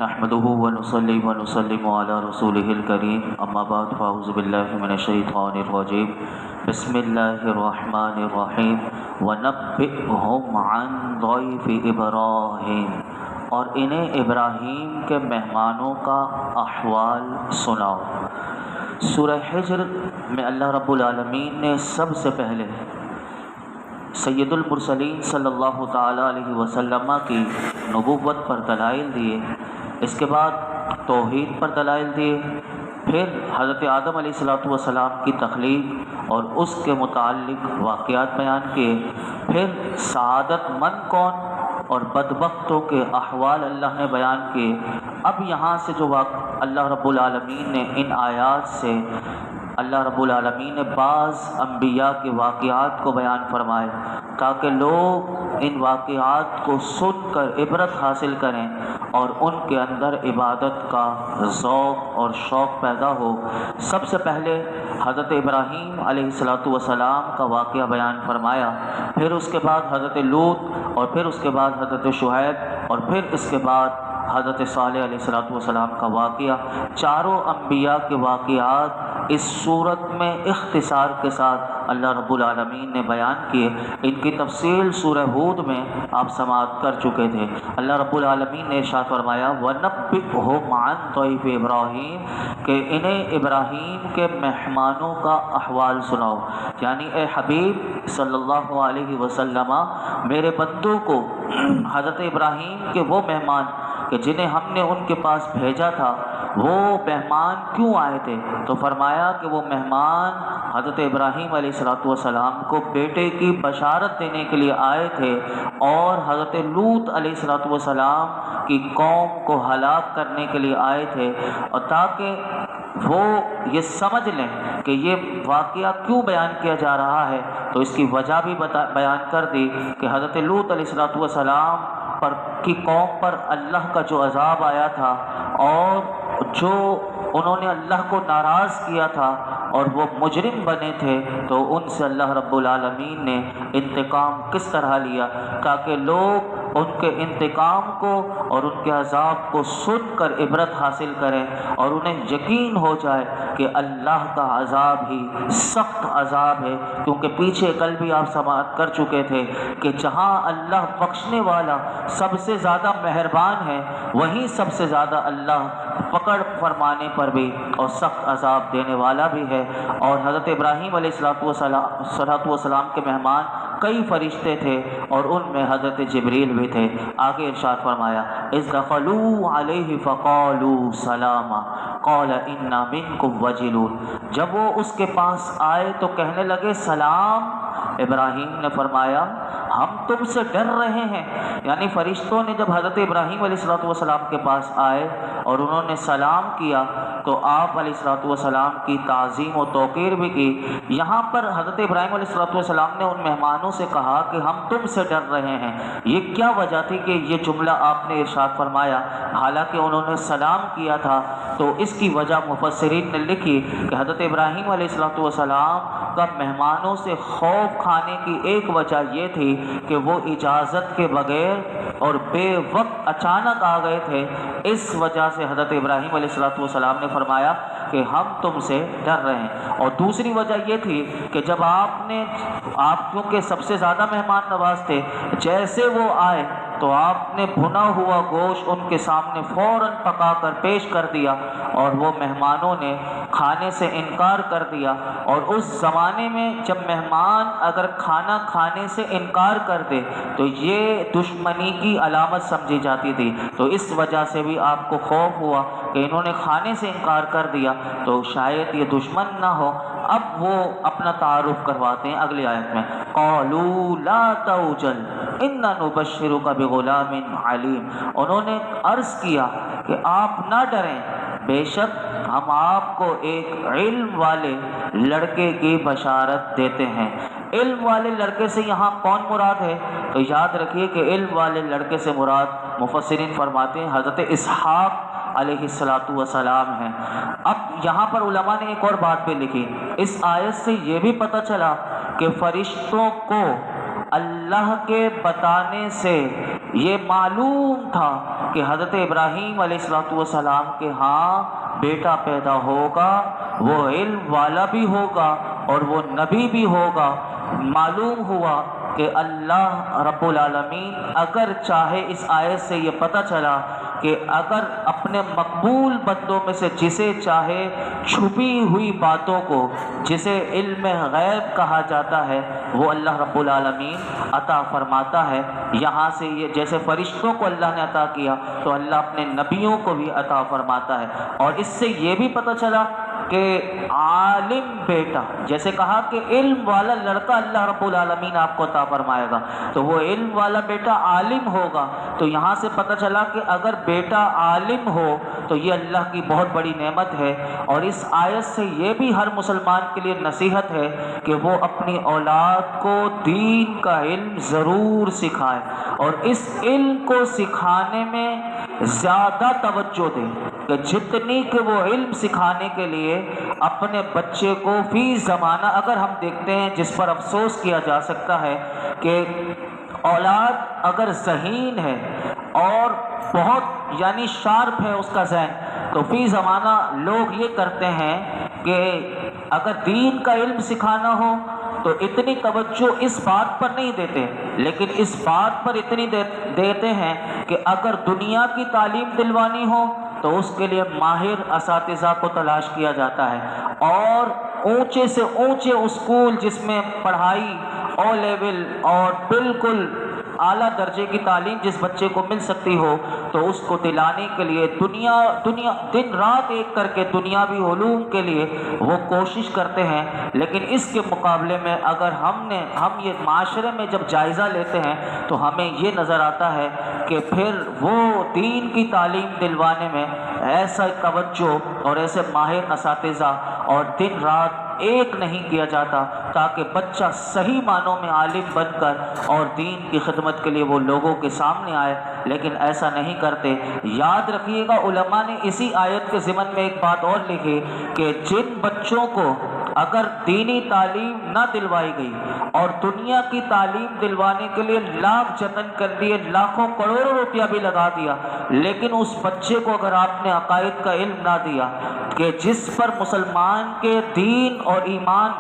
نحمده ونصلي ونسلم على رسوله الكريم اما بعد فاعوذ بالله من الشیطان الرجیم بسم اللہ الرحمن الرحیم ونبئهم عن ضیف ابراہیم، اور انہیں ابراہیم کے مہمانوں کا احوال سناؤ۔ سورہ حجر میں اللہ رب العالمین نے سب سے پہلے سید المرسلین صلی اللہ تعالیٰ علیہ وسلم کی نبوت پر دلائل دیے، اس کے بعد توحید پر دلائل دیے، پھر حضرت آدم علیہ السلام کی تخلیق اور اس کے متعلق واقعات بیان کیے، پھر سعادت مند کون اور بدبختوں کے احوال اللہ نے بیان کیے۔ اب یہاں سے جو اللہ رب العالمین نے ان آیات سے اللہ رب العالمین نے بعض انبیاء کے واقعات کو بیان فرمائے تاکہ لوگ ان واقعات کو سن کر عبرت حاصل کریں اور ان کے اندر عبادت کا ذوق اور شوق پیدا ہو۔ سب سے پہلے حضرت ابراہیم علیہ السلام کا واقعہ بیان فرمایا، پھر اس کے بعد حضرت لوط، اور پھر اس کے بعد حضرت شعیب، اور پھر اس کے بعد حضرت صالح علیہ السلام کا واقعہ۔ چاروں انبیاء کے واقعات اس صورت میں اختصار کے ساتھ اللہ رب العالمین نے بیان کیے۔ ان کی تفصیل سورہ ہود میں آپ سماعت کر چکے تھے۔ اللہ رب العالمین نے ارشاد فرمایا وَنَبِّئْهُمْ عَنْ ضَيْفِ ابراہیم، کہ انہیں ابراہیم کے مہمانوں کا احوال سناؤ، یعنی اے حبیب صلی اللہ علیہ وسلم میرے بندوں کو حضرت ابراہیم کے وہ مہمان کہ جنہیں ہم نے ان کے پاس بھیجا تھا، وہ مہمان کیوں آئے تھے؟ تو فرمایا کہ وہ مہمان حضرت ابراہیم علیہ السلام کو بیٹے کی بشارت دینے کے لیے آئے تھے، اور حضرت لوط علیہ السلام کی قوم کو ہلاک کرنے کے لیے آئے تھے، اور تاکہ وہ یہ سمجھ لیں کہ یہ واقعہ کیوں بیان کیا جا رہا ہے، تو اس کی وجہ بھی بیان کر دی کہ حضرت لوط علیہ السلام کی قوم پر اللہ کا جو عذاب آیا تھا، اور جو انہوں نے اللہ کو ناراض کیا تھا اور وہ مجرم بنے تھے، تو ان سے اللہ رب العالمین نے انتقام کس طرح لیا تاکہ لوگ ان کے انتقام کو اور ان کے عذاب کو سن کر عبرت حاصل کریں اور انہیں یقین ہو جائے کہ اللہ کا عذاب ہی سخت عذاب ہے۔ کیونکہ پیچھے کل بھی آپ سماعت کر چکے تھے کہ جہاں اللہ بخشنے والا سب سے زیادہ مہربان ہے، وہیں سب سے زیادہ اللہ پکڑ فرمانے پر بھی اور سخت عذاب دینے والا بھی ہے۔ اور حضرت ابراہیم علیہ السلام کے مہمان کئی فرشتے تھے، اور ان میں حضرت جبریل بھی تھے۔ آگے ارشاد فرمایا اذ دخلوا علیہ فقالوا سلاما قال انا منکم وجلون، جب وہ اس کے پاس آئے تو کہنے لگے سلام۔ ابراہیم نے فرمایا ہم تم سے ڈر رہے ہیں، یعنی فرشتوں نے جب حضرت ابراہیم علیہ السلام کے پاس آئے اور انہوں نے سلام کیا تو آپ علیہ السلام کی تعظیم و توقیر بھی کی۔ یہاں پر حضرت ابراہیم علیہ السلام نے ان مہمانوں سے کہا کہ ہم تم سے ڈر رہے ہیں، یہ کیا وجہ تھی کہ یہ جملہ آپ نے ارشاد فرمایا حالانکہ انہوں نے سلام کیا تھا؟ تو اس کی وجہ مفسرین نے لکھی کہ حضرت ابراہیم علیہ السلام کا مہمانوں سے خوف کھانے کی ایک وجہ یہ تھی کہ وہ اجازت کے بغیر اور بے وقت اچانک آ گئے تھے، اس وجہ سے حضرت ابراہیم علیہ السلام نے فرمایا کہ ہم تم سے ڈر رہے ہیں۔ اور دوسری وجہ یہ تھی کہ جب آپ کیونکہ سب سے زیادہ مہمان نواز تھے، جیسے وہ آئے تو آپ نے بھنا ہوا گوشت ان کے سامنے فوراً پکا کر پیش کر دیا، اور وہ مہمانوں نے کھانے سے انکار کر دیا۔ اور اس زمانے میں جب مہمان اگر کھانا کھانے سے انکار کر دے تو یہ دشمنی کی علامت سمجھی جاتی تھی، تو اس وجہ سے بھی آپ کو خوف ہوا کہ انہوں نے کھانے سے انکار کر دیا تو شاید یہ دشمن نہ ہو۔ اب وہ اپنا تعارف کرواتے ہیں اگلی آیت میں قالوا لا توجل انا نبشرک بغلام علیم، انہوں نے عرض کیا کہ آپ نہ ڈریں، بے شک ہم آپ کو ایک علم والے لڑکے کی بشارت دیتے ہیں۔ علم والے لڑکے سے یہاں کون مراد ہے؟ تو یاد رکھیے کہ علم والے لڑکے سے مراد مفسرین فرماتے ہیں حضرت اسحاق علیہ السلام ہیں۔ اب یہاں پر علماء نے ایک اور بات بھی لکھی، اس آیت سے یہ بھی پتہ چلا کہ فرشتوں کو اللہ کے بتانے سے یہ معلوم تھا کہ حضرت ابراہیم علیہ السلام کے ہاں بیٹا پیدا ہوگا، وہ علم والا بھی ہوگا اور وہ نبی بھی ہوگا۔ معلوم ہوا کہ اللہ رب العالمین اگر چاہے، اس آیت سے یہ پتہ چلا کہ اگر اپنے مقبول بندوں میں سے جسے چاہے چھپی ہوئی باتوں کو، جسے علم غیب کہا جاتا ہے، وہ اللہ رب العالمین عطا فرماتا ہے۔ یہاں سے یہ جیسے فرشتوں کو اللہ نے عطا کیا تو اللہ اپنے نبیوں کو بھی عطا فرماتا ہے۔ اور اس سے یہ بھی پتہ چلا کہ عالم بیٹا، جیسے کہا کہ علم والا لڑکا اللہ رب العالمین آپ کو عطا فرمائے گا، تو وہ علم والا بیٹا عالم ہوگا۔ تو یہاں سے پتہ چلا کہ اگر بیٹا عالم ہو تو یہ اللہ کی بہت بڑی نعمت ہے۔ اور اس آیت سے یہ بھی ہر مسلمان کے لیے نصیحت ہے کہ وہ اپنی اولاد کو دین کا علم ضرور سکھائے، اور اس علم کو سکھانے میں زیادہ توجہ دے، کہ جتنی کہ وہ علم سکھانے کے لیے اپنے بچے کو فی زمانہ، اگر ہم دیکھتے ہیں جس پر افسوس کیا جا سکتا ہے کہ اولاد اگر ذہین ہے اور بہت یعنی شارپ ہے اس کا ذہن، تو فی زمانہ لوگ یہ کرتے ہیں کہ اگر دین کا علم سکھانا ہو تو اتنی توجہ اس بات پر نہیں دیتے، لیکن اس بات پر اتنی دیتے ہیں کہ اگر دنیا کی تعلیم دلوانی ہو تو اس کے لیے ماہر اساتذہ کو تلاش کیا جاتا ہے، اور اونچے سے اونچے اسکول جس میں پڑھائی او لیول اور بالکل اعلیٰ درجے کی تعلیم جس بچے کو مل سکتی ہو، تو اس کو دلانے کے لیے دنیا دن رات ایک کر کے دنیاوی علوم کے لیے وہ کوشش کرتے ہیں۔ لیکن اس کے مقابلے میں اگر ہم یہ معاشرے میں جب جائزہ لیتے ہیں تو ہمیں یہ نظر آتا ہے کہ پھر وہ دین کی تعلیم دلوانے میں ایسا توجہ اور ایسے ماہر اساتذہ اور دن رات ایک نہیں کیا جاتا تاکہ بچہ صحیح معنوں میں عالم بن کر اور دین کی خدمت کے لیے وہ لوگوں کے سامنے آئے، لیکن ایسا نہیں کرتے۔ یاد رکھیے گا، علماء نے اسی آیت کے ضمن میں ایک بات اور لکھی کہ جن بچوں کو اگر دینی تعلیم نہ دلوائی گئی اور دنیا کی تعلیم دلوانے کے لیے لاکھ جتن کر دیے، لاکھوں کروڑوں روپیہ بھی لگا دیا، لیکن اس بچے کو اگر آپ نے عقائد کا علم نہ دیا کہ جس پر مسلمان کے دین اور ایمان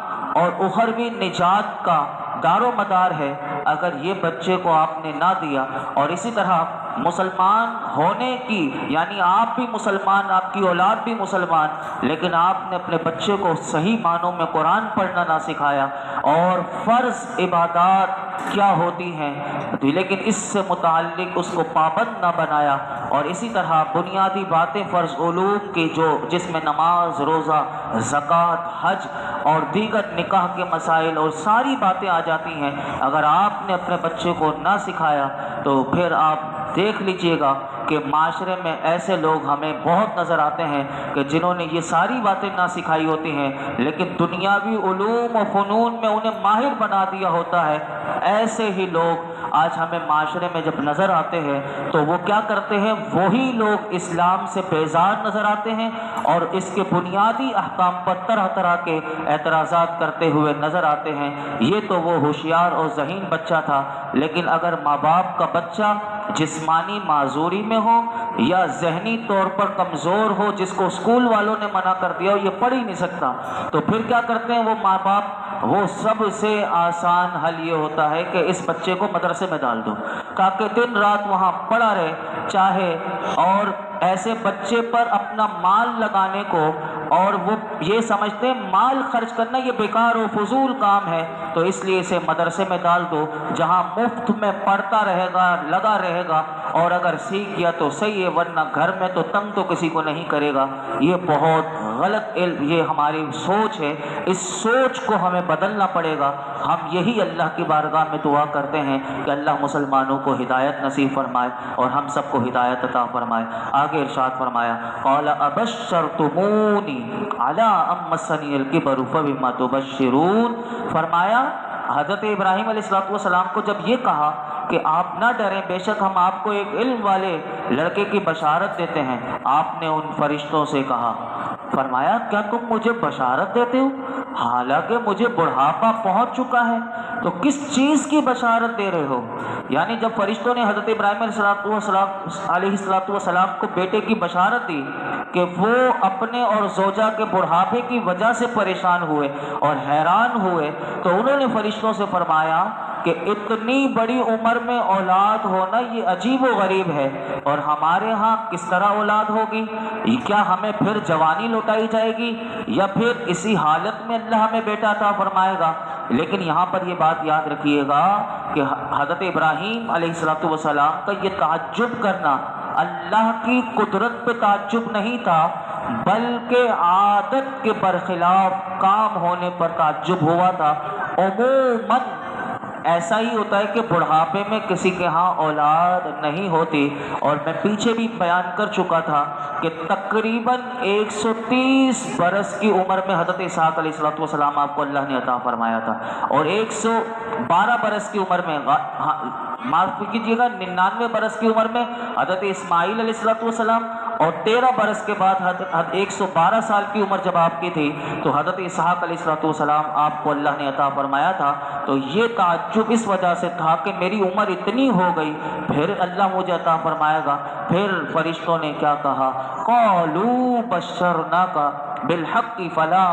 اور اخروی نجات کا دار و مدار ہے، اگر یہ بچے کو آپ نے نہ دیا، اور اسی طرح مسلمان ہونے کی یعنی آپ بھی مسلمان، آپ کی اولاد بھی مسلمان، لیکن آپ نے اپنے بچے کو صحیح معنوں میں قرآن پڑھنا نہ سکھایا اور فرض عبادات کیا ہوتی ہیں لیکن اس سے متعلق اس کو پابند نہ بنایا، اور اسی طرح بنیادی باتیں فرض علوم کی جس میں نماز، روزہ، زکوٰۃ، حج اور دیگر نکاح کے مسائل اور ساری باتیں آ جاتی ہیں، اگر آپ نے اپنے بچے کو نہ سکھایا تو پھر آپ دیکھ لیجئے گا کہ معاشرے میں ایسے لوگ ہمیں بہت نظر آتے ہیں کہ جنہوں نے یہ ساری باتیں نہ سکھائی ہوتی ہیں لیکن دنیاوی علوم و فنون میں انہیں ماہر بنا دیا ہوتا ہے۔ ایسے ہی لوگ آج ہمیں معاشرے میں جب نظر آتے ہیں تو وہ کیا کرتے ہیں، وہی لوگ اسلام سے بیزار نظر آتے ہیں اور اس کے بنیادی احکام پر طرح طرح کے اعتراضات کرتے ہوئے نظر آتے ہیں۔ یہ تو وہ ہوشیار اور ذہین بچہ تھا، لیکن اگر ماں باپ کا بچہ جسمانی معذوری میں ہو یا ذہنی طور پر کمزور ہو، جس کو اسکول والوں نے منع کر دیا ہو، یہ پڑھ ہی نہیں سکتا، تو پھر کیا کرتے ہیں وہ ماں باپ، وہ سب سے آسان حل یہ ہوتا ہے کہ اس بچے کو مدرسے میں ڈال دو تاکہ دن رات وہاں پڑا رہے چاہے، اور ایسے بچے پر اپنا مال لگانے کو، اور وہ یہ سمجھتے ہیں مال خرچ کرنا یہ بیکار و فضول کام ہے، تو اس لیے اسے مدرسے میں ڈال دو جہاں مفت میں پڑھتا رہے گا، لگا رہے گا، اور اگر سیکھ گیا تو صحیح ہے، ورنہ گھر میں تو تنگ تو کسی کو نہیں کرے گا۔ یہ بہت غلط علم، یہ ہماری سوچ ہے، اس سوچ کو ہمیں بدلنا پڑے گا۔ ہم یہی اللہ کی بارگاہ میں دعا کرتے ہیں کہ اللہ مسلمانوں کو ہدایت نصیب فرمائے اور ہم سب کو ہدایت عطا فرمائے۔ آگے ارشاد فرمایا، قال ابشرتمونی علی ام مسنی الکبر فبما تبشرون، فرمایا حضرت ابراہیم علیہ السلام کو جب یہ کہا کہ آپ نہ ڈریں، بے شک ہم آپ کو ایک علم والے لڑکے کی بشارت دیتے ہیں، آپ نے ان فرشتوں سے کہا، فرمایا کیا تم مجھے بشارت دیتے ہو حالانکہ مجھے بڑھاپا پہنچ چکا ہے؟ تو کس چیز کی بشارت دے رہے ہو؟ یعنی جب فرشتوں نے حضرت ابراہیم علیہ السلام کو بیٹے کی بشارت دی کہ وہ اپنے اور زوجہ کے بڑھاپے کی وجہ سے پریشان ہوئے اور حیران ہوئے، تو انہوں نے فرشتوں سے فرمایا کہ اتنی بڑی عمر میں اولاد ہونا یہ عجیب و غریب ہے، اور ہمارے ہاں کس طرح اولاد ہوگی؟ کیا ہمیں پھر جوانی لوٹائی جائے گی یا پھر اسی حالت میں اللہ ہمیں بیٹا عطا فرمائے گا؟ لیکن یہاں پر یہ بات یاد رکھیے گا کہ حضرت ابراہیم علیہ السلام کا یہ تعجب کرنا اللہ کی قدرت پہ تعجب نہیں تھا، بلکہ عادت کے برخلاف کام ہونے پر تعجب ہوا تھا۔ عموماً ایسا ہی ہوتا ہے کہ بڑھاپے میں کسی کے ہاں اولاد نہیں ہوتی، اور میں پیچھے بھی بیان کر چکا تھا کہ تقریباً 130 برس کی عمر میں حضرت اسحاق علیہ السلام آپ کو اللہ نے عطا فرمایا تھا، اور 112 برس کی عمر میں، معاف کیجیے گا 99 برس کی عمر میں حضرت اسماعیل علیہ السلام، اور 13 برس کے بعد 112 سال کی عمر جب آپ کی تھی تو حضرت اسحاق علیہ السلام آپ کو اللہ نے عطا فرمایا تھا۔ تو یہ تعجب اس وجہ سے تھا کہ میری عمر اتنی ہو گئی، پھر اللہ مجھے عطا فرمائے گا؟ پھر فرشتوں نے کیا کہا؟ قالوا بشرناک بالحق فلا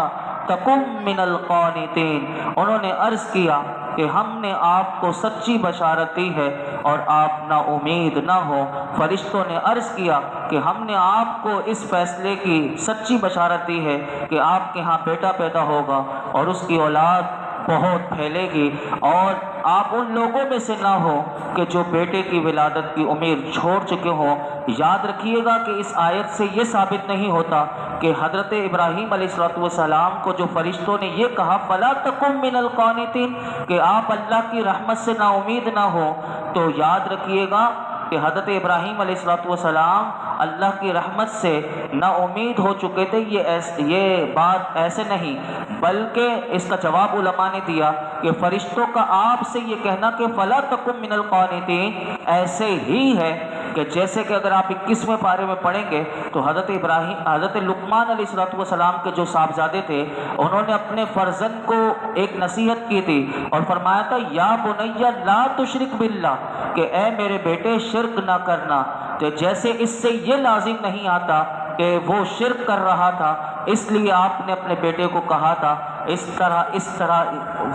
تکن من القانتین، انہوں نے عرض کیا کہ ہم نے آپ کو سچی بشارت دی ہے اور آپ نا امید نہ ہو۔ فرشتوں نے عرض کیا کہ ہم نے آپ کو اس فیصلے کی سچی بشارت دی ہے کہ آپ کے ہاں بیٹا پیدا ہوگا اور اس کی اولاد بہت پھیلے گی، اور آپ ان لوگوں میں سے نہ ہو کہ جو بیٹے کی ولادت کی امید چھوڑ چکے ہوں۔ یاد رکھیے گا کہ اس آیت سے یہ ثابت نہیں ہوتا کہ حضرت ابراہیم علیہ السلام کو جو فرشتوں نے یہ کہا فلا تکن من القانتین کہ آپ اللہ کی رحمت سے نا امید نہ ہو، تو یاد رکھیے گا کہ حضرت ابراہیم علیہ السلام اللہ کی رحمت سے نا امید ہو چکے تھے۔ یہ بات ایسے نہیں، بلکہ اس کا جواب علماء نے دیا کہ فرشتوں کا آپ سے یہ کہنا کہ فلا تکن من القانتین ایسے ہی ہے کہ جیسے کہ اگر آپ 21ویں پارے میں پڑھیں گے تو حضرت لقمان علیہ السلام کے جو صاحبزادے تھے، انہوں نے اپنے فرزند کو ایک نصیحت کی تھی اور فرمایا تھا یا بنی لا تشرک باللہ، کہ اے میرے بیٹے شرک نہ کرنا۔ تو جیسے اس سے یہ لازم نہیں آتا کہ وہ شرک کر رہا تھا، اس لیے آپ نے اپنے بیٹے کو کہا تھا اس طرح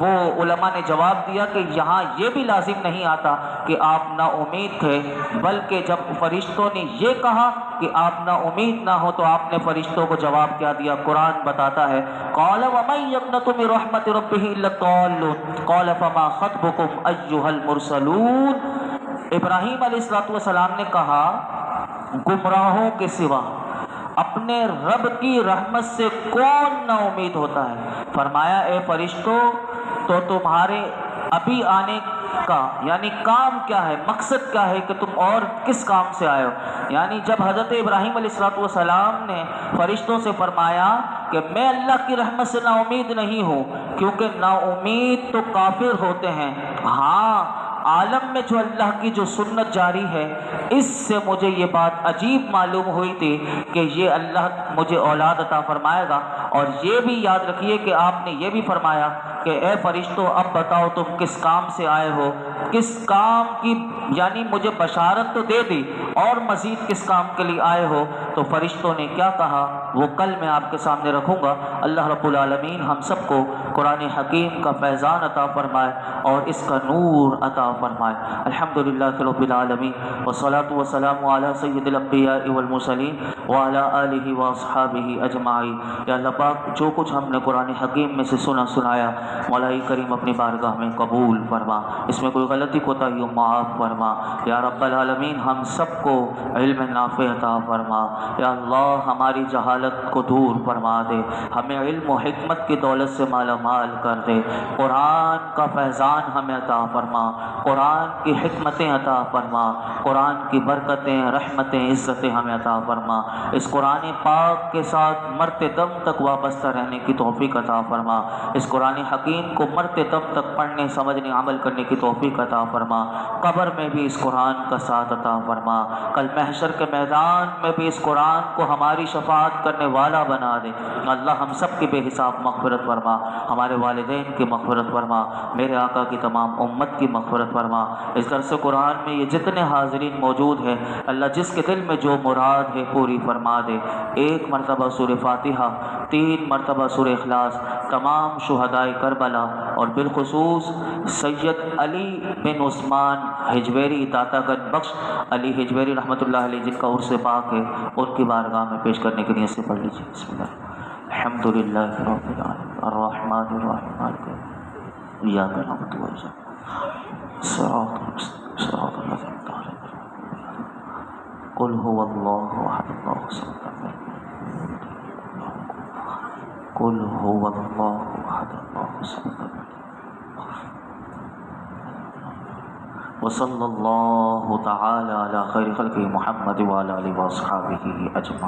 وہ علماء نے جواب دیا کہ یہاں یہ بھی لازم نہیں آتا کہ آپ نا امید تھے، بلکہ جب فرشتوں نے یہ کہا کہ آپ نا امید نہ ہو تو آپ نے فرشتوں کو جواب کیا دیا؟ قرآن بتاتا ہے قال ومن یقنط من رحمت ربہ الا الضالون قال فما خطبکم ایھا المرسلون۔ ابراہیم علیہ السلام نے کہا گمراہوں کے سوا اپنے رب کی رحمت سے کون نا امید ہوتا ہے؟ فرمایا اے فرشتوں، تو تمہارے ابھی آنے کا یعنی کام کیا ہے، مقصد کیا ہے کہ تم اور کس کام سے آئے ہو؟ یعنی جب حضرت ابراہیم علیہ السلام نے فرشتوں سے فرمایا کہ میں اللہ کی رحمت سے نا امید نہیں ہوں، کیونکہ نا امید تو کافر ہوتے ہیں، ہاں عالم میں جو اللہ کی جو سنت جاری ہے اس سے مجھے یہ بات عجیب معلوم ہوئی تھی کہ یہ اللہ مجھے اولاد عطا فرمائے گا۔ اور یہ بھی یاد رکھیے کہ آپ نے یہ بھی فرمایا کہ اے فرشتوں اب بتاؤ تم کس کام سے آئے ہو، کس کام کی، یعنی مجھے بشارت تو دے دی اور مزید کس کام کے لیے آئے ہو؟ تو فرشتوں نے کیا کہا وہ کل میں آپ کے سامنے رکھوں گا۔ اللہ رب العالمین ہم سب کو قرآن حکیم کا فیضان عطا فرمائے اور اس کا نور عطا فرمائے۔ الحمدللہ رب العالمین والصلاة والسلام علی سید الانبیاء والمرسلین وعلی آلہ واصحابہ اجمعین۔ یا اللہ پاک جو کچھ ہم نے قرآن حکیم میں سے سنایا مولا کریم اپنی بارگاہ میں قبول فرما، اس میں کوئی غلطی کوتاہی معاف فرما۔ یا رب العالمین ہم سب کو علم نافع عطا فرما۔ یا اللہ ہماری جہالت کو دور فرما دے، ہمیں علم و حکمت کی دولت سے مالا مال کر دے، قرآن کا فیضان ہمیں عطا فرما، قرآن کی حکمتیں عطا فرما، قرآن کی برکتیں رحمتیں عزتیں ہمیں عطا فرما، اس قرآن پاک کے ساتھ مرتے دم تک وابستہ رہنے کی توفیق عطا فرما، اس قرآن حکیم کو مرتے دم تک پڑھنے سمجھنے عمل کرنے کی توفیق عطا عطا فرما، قبر میں بھی اس قرآن کا ساتھ عطا فرما، کل محشر کے میدان میں بھی اس قرآن کو ہماری شفاعت کرنے والا بنا دے۔ اللہ ہم سب کی بے حساب مغفرت فرما، ہمارے والدین کی مغفرت فرما، میرے آقا کی تمام امت کی مغفرت فرما۔ اس درس قرآن میں یہ جتنے حاضرین موجود ہیں اللہ جس کے دل میں جو مراد ہے پوری فرما دے۔ ایک مرتبہ سورہ فاتحہ، 3 مرتبہ سورہ اخلاص، تمام شہدائے کربلا اور بالخصوص سید علی بن عثمان ہجویری داتا گنج بخش علی ہجویری رحمۃ اللہ علیہ جن کا عرس پاک ہے ان کی بارگاہ میں پیش کرنے کے لیے سے پڑھ لیجیے۔ بسم اللہ الحمد للہ رب العالمین الرحمن الرحیم ایاک نعبد و ایاک نستعین صراط المستقیم صراط الذین انعمت علیہم قل هو اللہ احد اللہ الصمد قل هو اللہ احد اللہ الصمد وصلی اللہ تعالی علی خیر خلقہ محمد وعلی آلہ واصحابہ اجمعین۔